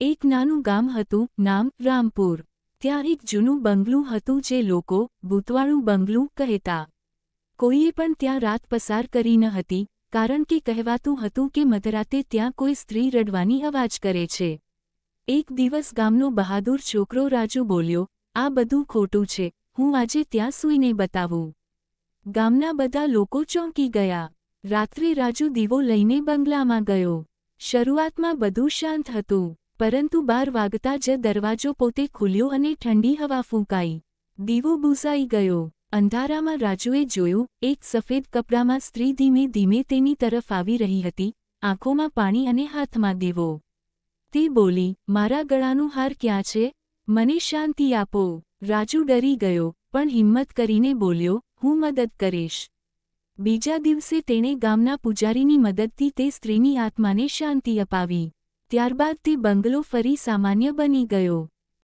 એક નાનું ગામ હતું, નામ રામપુર. ત્યાં એક જૂનું બંગલું હતું જે લોકો ભૂતવાળું બંગલું કહેતા. કોઈએ પણ ત્યાં રાત પસાર કરી ન હતી, કારણ કે કહેવાતું હતું કે મધરાતે ત્યાં કોઈ સ્ત્રી રડવાની અવાજ કરે છે. એક દિવસ ગામનો બહાદુર છોકરો રાજુ બોલ્યો, આ બધું ખોટું છે, હું આજે ત્યાં સૂઈને બતાવું. ગામના બધા લોકો ચોંકી ગયા. રાત્રે રાજુ દીવો લઈને બંગલામાં ગયો. શરૂઆતમાં બધું શાંત હતું, પરંતુ 12 વાગતા જ દરવાજો પોતે ખુલ્યો અને ઠંડી હવા ફૂંકાઈ. દીવો બુઝાઈ ગયો. અંધારામાં રાજુએ જોયું, એક સફેદ કપડામાં સ્ત્રી ધીમે ધીમે તેની તરફ આવી રહી હતી, આંખોમાં પાણી અને હાથમાં દીવો. તે બોલી, મારા ગળાનું હાર ક્યાં છે? મને શાંતિ આપો. રાજુ ડરી ગયો, પણ હિંમત કરીને બોલ્યો, હું મદદ કરીશ. બીજા દિવસે તેણે ગામના પૂજારીની મદદથી તે સ્ત્રીની આત્માને શાંતિ અપાવી. ત્યારબાદ તે બંગલો ફરી સામાન્ય બની ગયો.